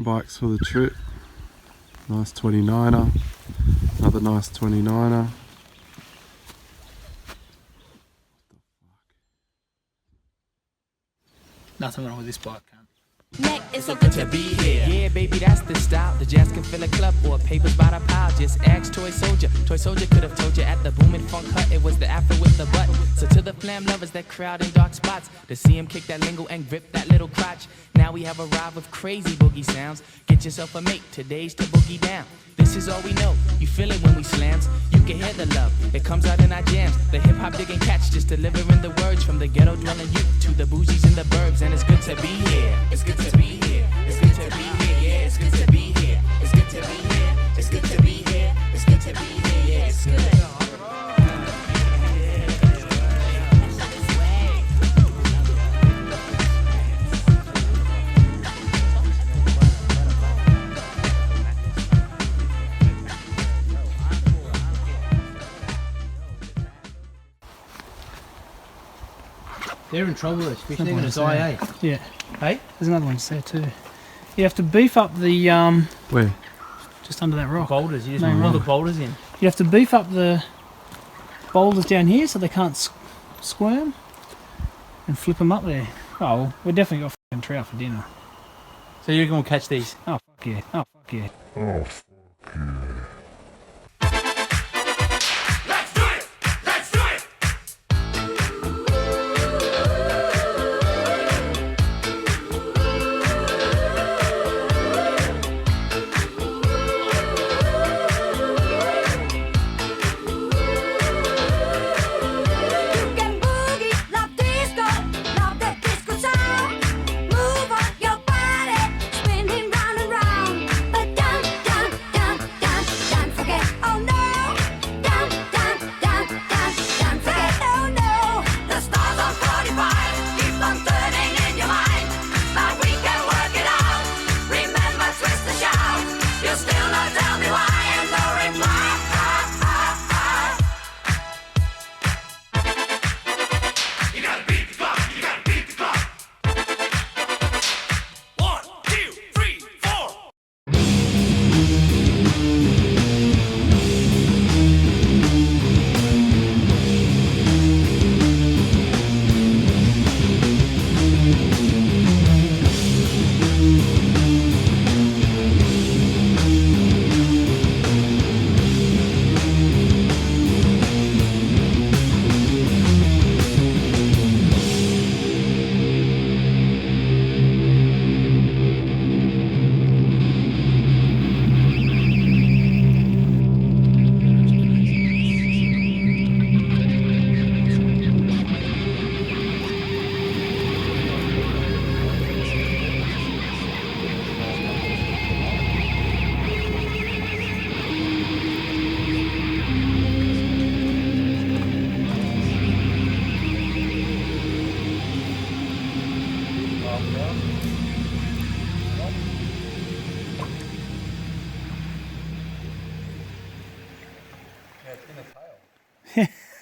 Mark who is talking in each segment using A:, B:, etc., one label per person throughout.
A: bikes for the trip. Nice 29er, another nice 29er.
B: Nothing wrong with this bike, cunt.
C: It's so good to be here. Yeah, baby, that's the style. The jazz can fill a club or papers by the pile. Just ask Toy Soldier. Toy Soldier could have told you at the Boom and Funk Hut it was the afro with the butt. So to the flam lovers that crowd in dark spots, to see him kick that lingo and grip that little crotch. Now we have arrived with crazy boogie sounds. Get yourself a mate, today's to boogie down. This is all we know. You feel it when we slams. You can hear the love. It comes out in our jams. The hip hop digging cats just delivering the words from the ghetto dwelling youth to the bougies in the burbs. And it's good to be here. It's good to be here. It's good to be here. Yeah, it's good to be here. It's good to be here. It's good to be here. It's good to be here. Yeah, it's good.
B: They're in trouble, those fish. They're going to die, eh?
D: Yeah.
B: Hey?
D: There's another one there too. You have to beef up the
A: Where?
D: just under that rock.
B: Boulders. You just
D: Main
B: pull the
D: rock.
B: boulders in.
D: You have to beef up the boulders down here so they can't squirm and flip them up there. Oh, well, we definitely got fucking trout for dinner.
B: So you're going to catch these?
D: Oh fuck yeah! Oh fuck yeah!
C: Let's do it! Let's do it!
E: You can boogie, love disco, love the disco sound. Move on your body, spinning round and round. But don't forget, oh no. Don't forget, oh no. The stars are 45, keep on turning in your mind. But we can work it out. Remember, twist the shout. You still not tell me why, and no reply.
C: You gotta beat the clock, you gotta beat the clock. 1, 2, 3, 4.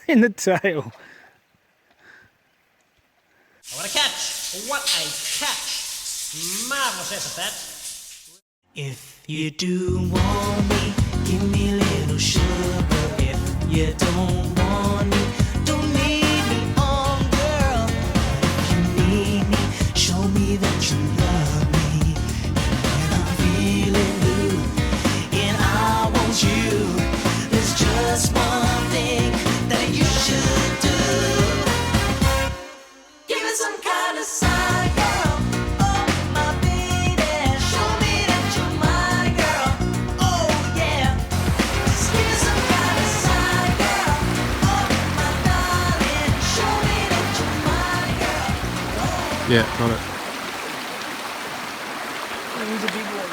D: In the tail.
F: What a catch! What a catch! Marvelous effort, that.
G: If you do want me, give me a little sugar. If you don't want me, don't lead me on, girl. If you need me, show me that you love me. And I'm feeling blue, and I want you. There's just one thing that you should do. Give me some kind of sign, girl. Oh, my baby, show me that you're my girl. Oh, yeah. Just give me some kind of sign, girl. Oh, my darling, show me that you're my girl.
A: Yeah, got it.
D: He's a big one.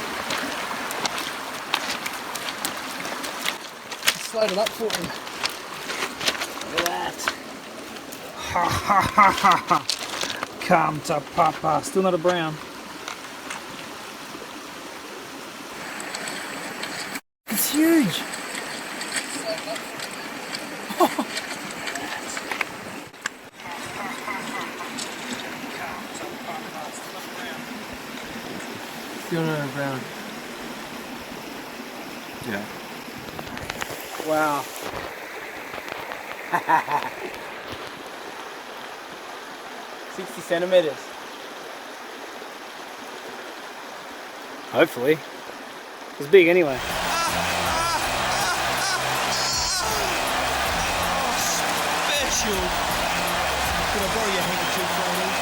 D: Slide it up for him. Look at that. Ha ha ha ha ha. Come to Papa. Still not a brown. It's huge.
B: Still not brown.
A: Yeah.
D: Wow. $60 centimeters. Hopefully. It's big anyway.
G: Special. Can I borrow your handkerchief, Ronnie?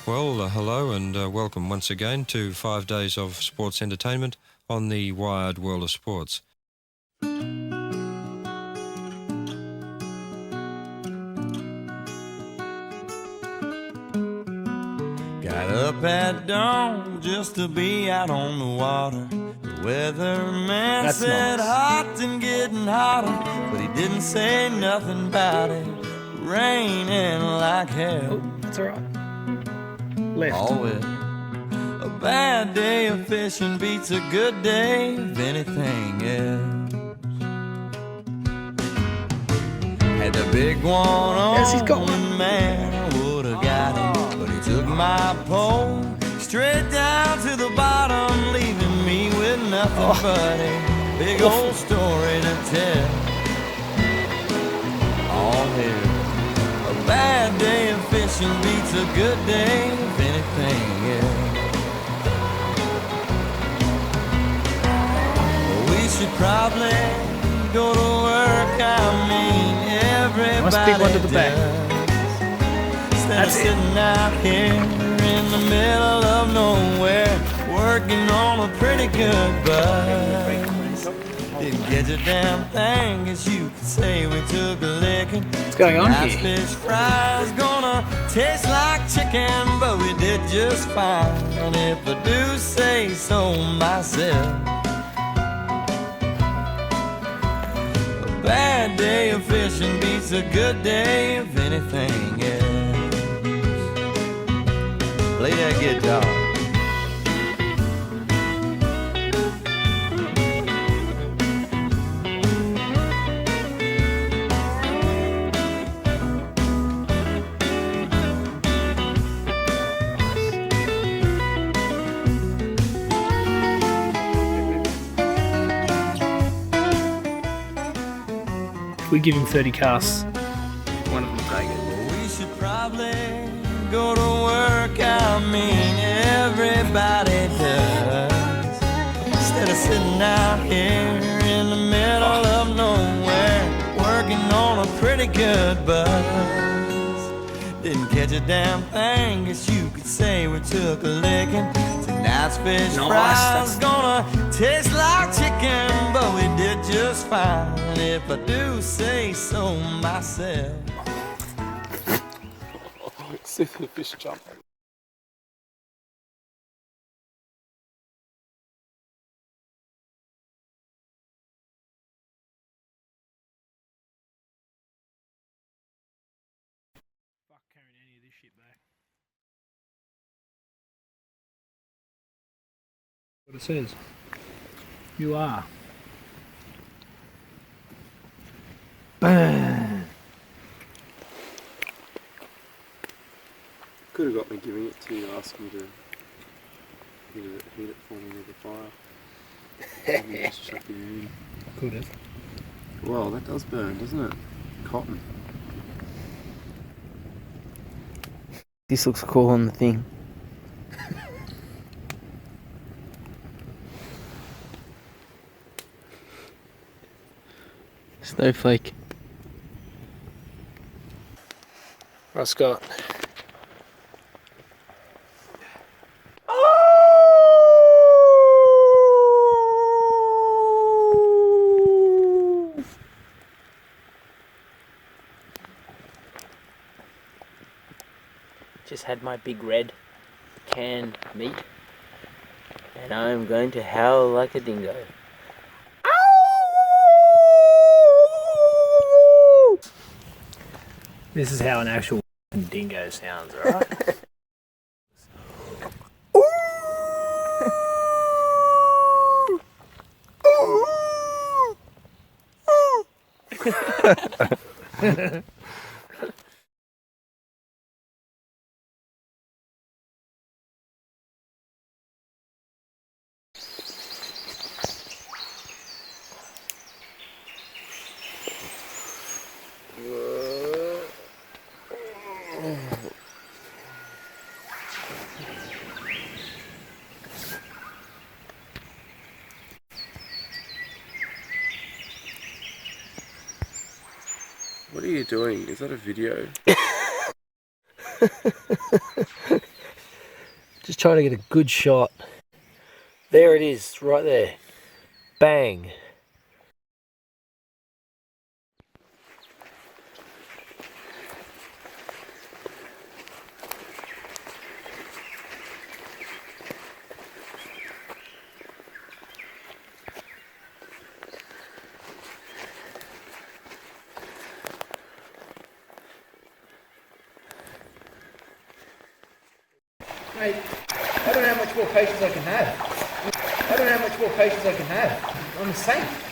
H: Well, hello and welcome once again to 5 days of sports entertainment on the Wired World of Sports.
G: Got up at dawn just to be out on the water. The weatherman
D: That's
G: said
D: nice.
G: hot and getting hotter, but he didn't say nothing about it. Raining like hell.
D: Oh, that's alright. Left.
G: All wet. A bad day of fishing beats a good day of anything else. Had the big one on,
D: Yes, he's got one.
G: and man, I would've got it. But he took my pole straight down to the bottom, leaving me with nothing but a big old story to tell. All here. A bad day of fishing beats a good day of anything else. Well, we should probably go to work. I mean, everybody
D: Nice big one to the back.
G: does. Instead
D: That's
G: of
D: it.
G: sitting out here in the middle of nowhere, working on a pretty good buzz. Didn't get a damn thing, as you could say we took a licking.
D: What's going on
G: Nice
D: here?
G: fish fries gonna taste like chicken, but we did just fine, if I do say so myself. A bad day of fishing beats a good day of anything else. Play that guitar.
D: If we give him 30 casts, one of them will take it.
G: We should probably go to work. I mean, everybody does. Instead of sitting out here in the middle of nowhere, working on a pretty good buzz. Didn't catch a damn thing, guess you could say we took a licking. Tonight's fish
D: Nice,
G: fries gonna taste like chicken, but we did just fine, if I do say so myself.
A: See the fish jump.
D: Fuck carrying any of this shit back. What it says. You are. Burn.
A: Could have got me giving it to you, asking you to heat it for me with the fire. Maybe just chuck it in.
D: Could have.
A: Well, that does burn, doesn't it? Cotton.
B: This looks cool on the thing. Snowflake.
D: Right, Scott.
B: Just had my big red canned meat, and I'm going to howl like a dingo.
D: This is how an actual dingo sounds, alright?
A: What are you doing? Is that a video?
B: Just trying to get a good shot. There it is, right there. Bang.
I: Mate, I don't know how much more patience I can have. I'm a saint.